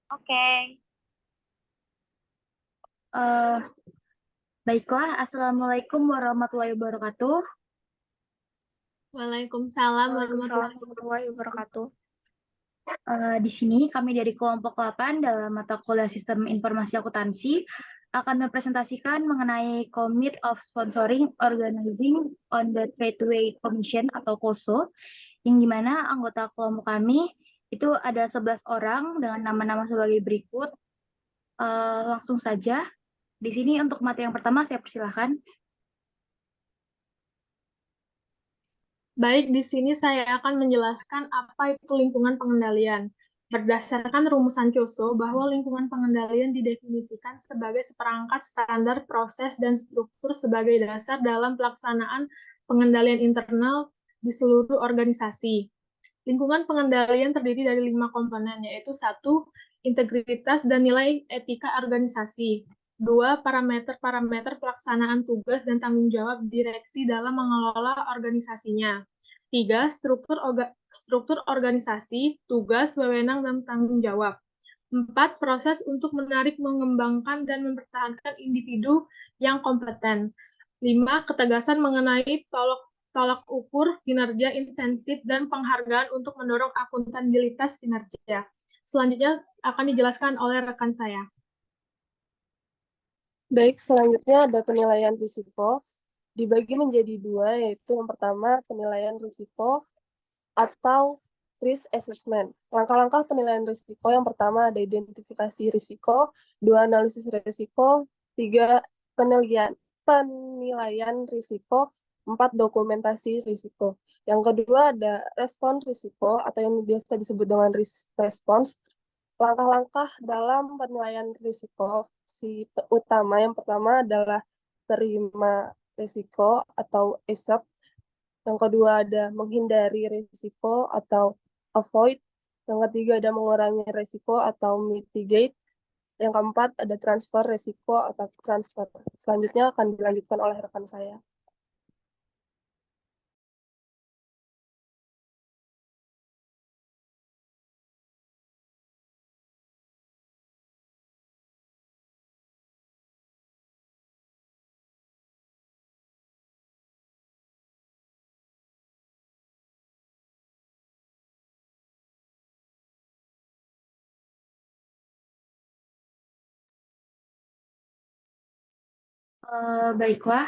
Oke. Eh, Baiklah, Assalamualaikum warahmatullahi wabarakatuh. Waalaikumsalam Waalaikumsalam warahmatullahi warahmatullahi wabarakatuh. wabarakatuh. Di sini kami dari kelompok 8 dalam mata kuliah Sistem Informasi Akuntansi akan mempresentasikan mengenai Commit of Sponsoring Organizing on the Tradeway Commission atau COSO, yang dimana anggota kelompok kami itu ada 11 orang dengan nama-nama sebagai berikut. Langsung saja, di sini untuk materi yang pertama saya persilahkan. Baik, di sini saya akan menjelaskan apa itu lingkungan pengendalian. Berdasarkan rumusan COSO, bahwa lingkungan pengendalian didefinisikan sebagai seperangkat standar proses dan struktur sebagai dasar dalam pelaksanaan pengendalian internal di seluruh organisasi. Lingkungan pengendalian terdiri dari 5 komponen, yaitu 1. Integritas dan nilai etika organisasi. 2. Parameter-parameter pelaksanaan tugas dan tanggung jawab direksi dalam mengelola organisasinya. 3. Struktur organisasi, tugas, wewenang, dan tanggung jawab. 4. Proses untuk menarik, mengembangkan, dan mempertahankan individu yang kompeten. 5. Ketegasan mengenai tolak ukur kinerja, insentif, dan penghargaan untuk mendorong akuntabilitas kinerja. Selanjutnya akan dijelaskan oleh rekan saya. Baik, selanjutnya ada penilaian risiko. Dibagi menjadi dua, yaitu yang pertama penilaian risiko atau risk assessment. Langkah-langkah penilaian risiko yang pertama ada identifikasi risiko, 2 analisis risiko, 3 penilaian risiko, 4 dokumentasi risiko. Yang kedua ada respon risiko atau yang biasa disebut dengan risk response. Langkah-langkah dalam penilaian risiko utama yang pertama adalah terima risiko atau ASAP. Yang kedua ada menghindari risiko atau avoid. Yang ketiga ada mengurangi risiko atau mitigate. Yang keempat ada transfer risiko atau transfer. Selanjutnya akan dilanjutkan oleh rekan saya. Baiklah,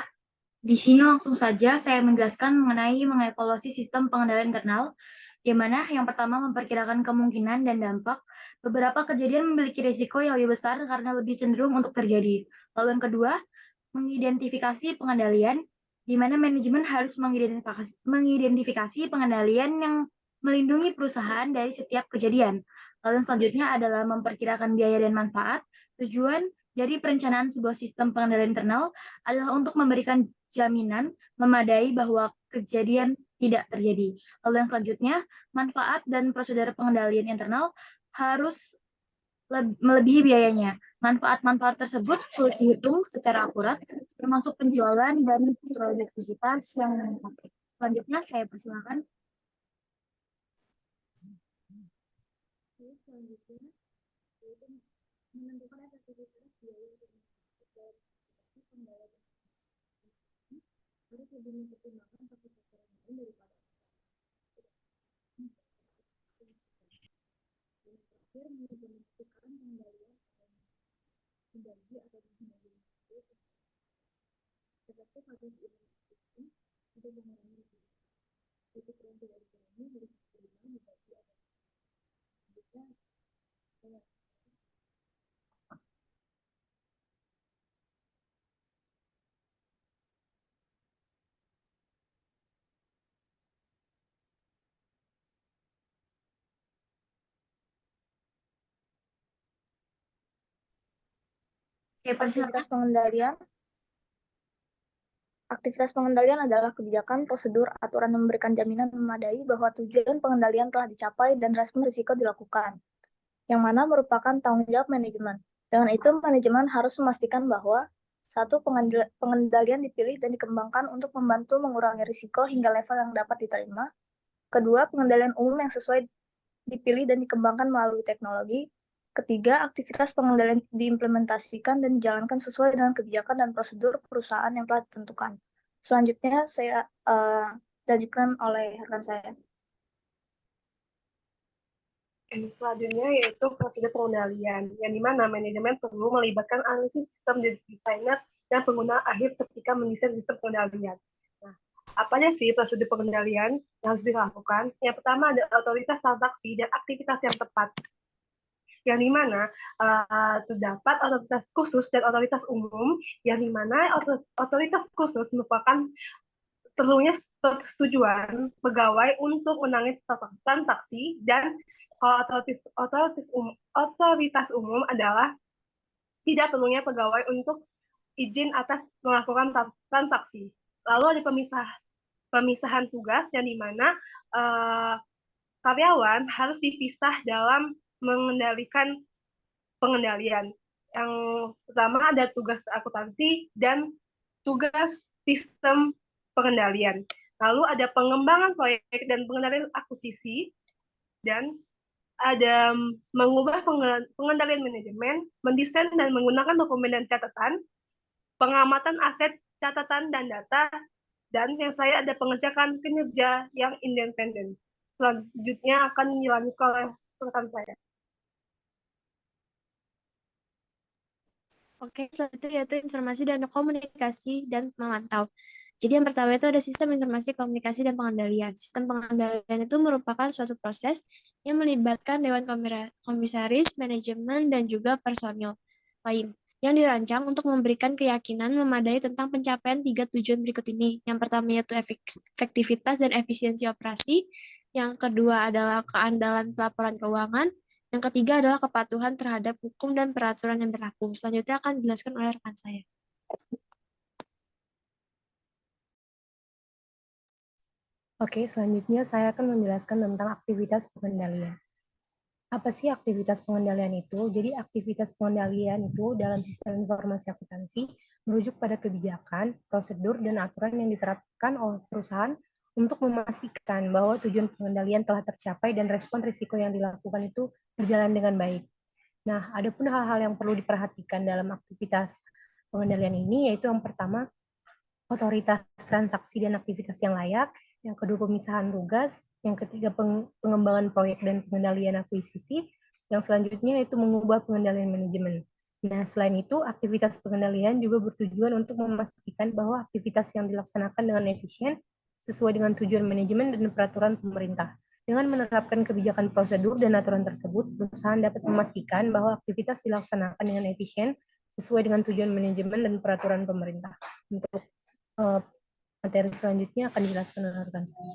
di sini langsung saja saya menjelaskan mengenai mengevaluasi sistem pengendalian internal, di mana yang pertama memperkirakan kemungkinan dan dampak beberapa kejadian memiliki risiko yang lebih besar karena lebih cenderung untuk terjadi. Lalu yang kedua, mengidentifikasi pengendalian, di mana manajemen harus mengidentifikasi pengendalian yang melindungi perusahaan dari setiap kejadian. Lalu yang selanjutnya adalah memperkirakan biaya dan manfaat. Tujuan dari perencanaan sebuah sistem pengendalian internal adalah untuk memberikan jaminan memadai bahwa kejadian tidak terjadi. Lalu yang selanjutnya, manfaat dan prosedur pengendalian internal harus melebihi biayanya. Manfaat-manfaat tersebut sulit dihitung secara akurat, termasuk penjualan dan produktivitas yang meningkat. Selanjutnya saya persilakan. Selanjutnya, yaitu menentukan efektivitas biaya dari pengendalian harus lebih mempertimbangkan faktor-faktor lain daripada dan terakhir menentukan pengendalian membagi atau menghindari efektif harus dilakukan untuk mengurangi risiko. Risiko yang tidak dikurangi harus diterima dibagi atau bisa saya Aktivitas pengendalian. Aktivitas pengendalian adalah kebijakan, prosedur, aturan yang memberikan jaminan memadai bahwa tujuan pengendalian telah dicapai dan respon risiko dilakukan, yang mana merupakan tanggung jawab manajemen. Dengan itu, manajemen harus memastikan bahwa satu, pengendalian dipilih dan dikembangkan untuk membantu mengurangi risiko hingga level yang dapat diterima. Kedua, pengendalian umum yang sesuai dipilih dan dikembangkan melalui teknologi. Ketiga, aktivitas pengendalian diimplementasikan dan dijalankan sesuai dengan kebijakan dan prosedur perusahaan yang telah ditentukan. Selanjutnya, saya lanjutkan oleh rekan saya. Selanjutnya yaitu prosedur pengendalian, yang dimana manajemen perlu melibatkan analisis sistem desainer dan pengguna akhir ketika mendesain sistem pengendalian. Nah, apa aja sih prosedur pengendalian yang harus dilakukan? Yang pertama ada otoritas transaksi dan aktivitas yang tepat, yang dimana terdapat otoritas khusus dan otoritas umum, yang dimana otoritas khusus merupakan perlunya persetujuan pegawai untuk menangani transaksi, dan kalau otoritas umum adalah tidak perlunya pegawai untuk izin atas melakukan transaksi. Lalu ada pemisahan tugas, yang dimana karyawan harus dipisah dalam mengendalikan pengendalian. Yang pertama ada tugas akuntansi dan tugas sistem pengendalian. Lalu ada pengembangan proyek dan pengendalian akuisisi, dan ada mengubah pengendalian manajemen, mendesain dan menggunakan dokumen dan catatan, pengamatan aset, catatan, dan data, dan yang saya ada pengecekan kinerja yang independen. Selanjutnya akan dilanjutkan oleh rekan saya. Oke, selanjutnya yaitu informasi dan komunikasi dan memantau. Jadi yang pertama itu ada sistem informasi, komunikasi, dan pengendalian. Sistem pengendalian itu merupakan suatu proses yang melibatkan Dewan Komisaris, manajemen, dan juga personil lain yang dirancang untuk memberikan keyakinan memadai tentang pencapaian 3 tujuan berikut ini. Yang pertama yaitu efektivitas dan efisiensi operasi. Yang kedua adalah keandalan pelaporan keuangan. Yang ketiga adalah kepatuhan terhadap hukum dan peraturan yang berlaku. Selanjutnya akan dijelaskan oleh rekan saya. Oke, selanjutnya saya akan menjelaskan tentang aktivitas pengendalian. Apa sih aktivitas pengendalian itu? Jadi aktivitas pengendalian itu dalam sistem informasi akuntansi merujuk pada kebijakan, prosedur, dan aturan yang diterapkan oleh perusahaan untuk memastikan bahwa tujuan pengendalian telah tercapai dan respon risiko yang dilakukan itu berjalan dengan baik. Nah, ada pun hal-hal yang perlu diperhatikan dalam aktivitas pengendalian ini, yaitu yang pertama, otoritas transaksi dan aktivitas yang layak, yang kedua pemisahan tugas, yang ketiga pengembangan proyek dan pengendalian akuisisi, yang selanjutnya itu mengubah pengendalian manajemen. Nah, selain itu, aktivitas pengendalian juga bertujuan untuk memastikan bahwa aktivitas yang dilaksanakan dengan efisien, sesuai dengan tujuan manajemen dan peraturan pemerintah. Dengan menerapkan kebijakan prosedur dan aturan tersebut, perusahaan dapat memastikan bahwa aktivitas dilaksanakan dengan efisien, sesuai dengan tujuan manajemen dan peraturan pemerintah. Untuk materi selanjutnya akan dijelaskan oleh rekan saya.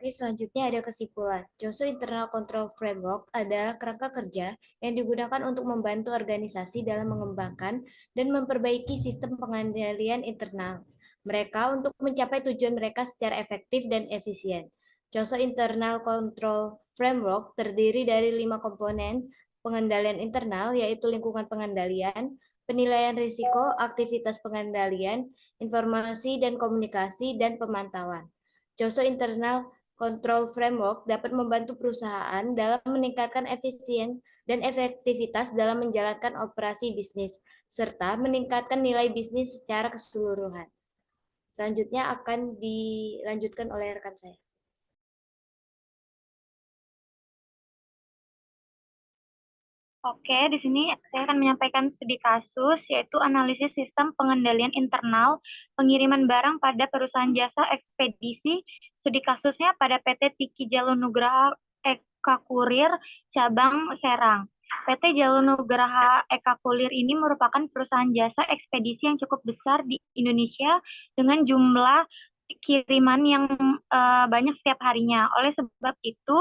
Oke, selanjutnya ada kesimpulan. JOSO Internal Control Framework adalah kerangka kerja yang digunakan untuk membantu organisasi dalam mengembangkan dan memperbaiki sistem pengendalian internal mereka untuk mencapai tujuan mereka secara efektif dan efisien. JOSO Internal Control Framework terdiri dari 5 komponen pengendalian internal, yaitu lingkungan pengendalian, penilaian risiko, aktivitas pengendalian, informasi dan komunikasi, dan pemantauan. JOSO Internal Control Framework dapat membantu perusahaan dalam meningkatkan efisien dan efektivitas dalam menjalankan operasi bisnis, serta meningkatkan nilai bisnis secara keseluruhan. Selanjutnya akan dilanjutkan oleh rekan saya. Oke, di sini saya akan menyampaikan studi kasus, yaitu analisis sistem pengendalian internal pengiriman barang pada perusahaan jasa ekspedisi. Studi kasusnya pada PT Tiki Jalunugraha Eka Kurir, cabang Serang. PT Jalunugraha Eka Kurir ini merupakan perusahaan jasa ekspedisi yang cukup besar di Indonesia dengan jumlah kiriman yang banyak setiap harinya. Oleh sebab itu,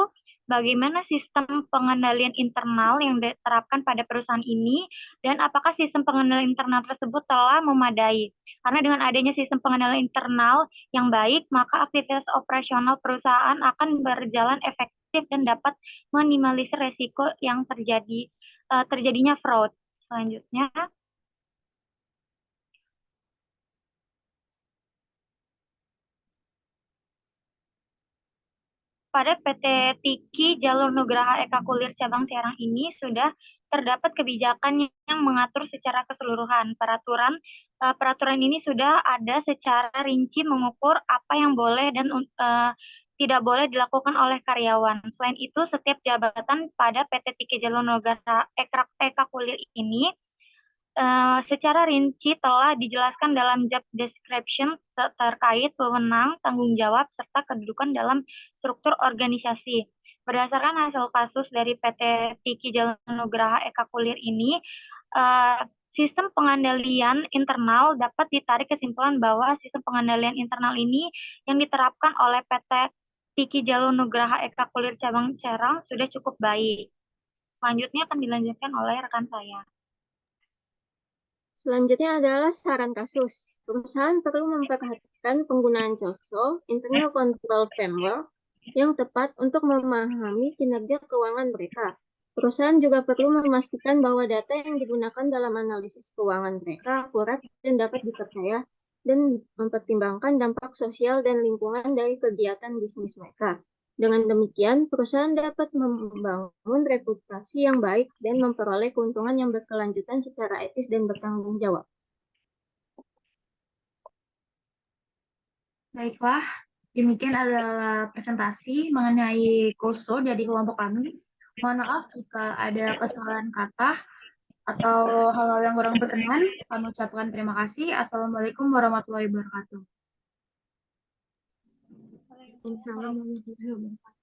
bagaimana sistem pengendalian internal yang diterapkan pada perusahaan ini, dan apakah sistem pengendalian internal tersebut telah memadai. Karena dengan adanya sistem pengendalian internal yang baik, maka aktivitas operasional perusahaan akan berjalan efektif dan dapat meminimalisir resiko yang terjadinya fraud. Selanjutnya, pada PT Tiki Jalur Nugraha Eka Kulir cabang Serang ini sudah terdapat kebijakan yang mengatur secara keseluruhan. Peraturan ini sudah ada secara rinci mengukur apa yang boleh dan tidak boleh dilakukan oleh karyawan. Selain itu, setiap jabatan pada PT Tiki Jalur Nugraha Eka Kulir ini secara rinci telah dijelaskan dalam job description terkait wewenang, tanggung jawab, serta kedudukan dalam struktur organisasi. Berdasarkan hasil kasus dari PT Tiki Jalur Nugraha Eka Kulir ini, sistem pengandalian internal dapat ditarik kesimpulan bahwa sistem pengandalian internal ini yang diterapkan oleh PT Tiki Jalur Nugraha Eka Kulir cabang Serang sudah cukup baik. Selanjutnya akan dilanjutkan oleh rekan saya. Selanjutnya adalah saran kasus. Perusahaan perlu memperhatikan penggunaan COSO, Internal Control Framework, yang tepat untuk memahami kinerja keuangan mereka. Perusahaan juga perlu memastikan bahwa data yang digunakan dalam analisis keuangan mereka akurat dan dapat dipercaya, dan mempertimbangkan dampak sosial dan lingkungan dari kegiatan bisnis mereka. Dengan demikian, perusahaan dapat membangun reputasi yang baik dan memperoleh keuntungan yang berkelanjutan secara etis dan bertanggung jawab. Baiklah, demikian adalah presentasi mengenai KOSO dari kelompok kami. Mohon maaf jika ada kesalahan kata atau hal-hal yang kurang berkenan. Kami ucapkan terima kasih. Assalamualaikum warahmatullahi wabarakatuh. Assalamualaikum warahmatullahi wabarakatuh.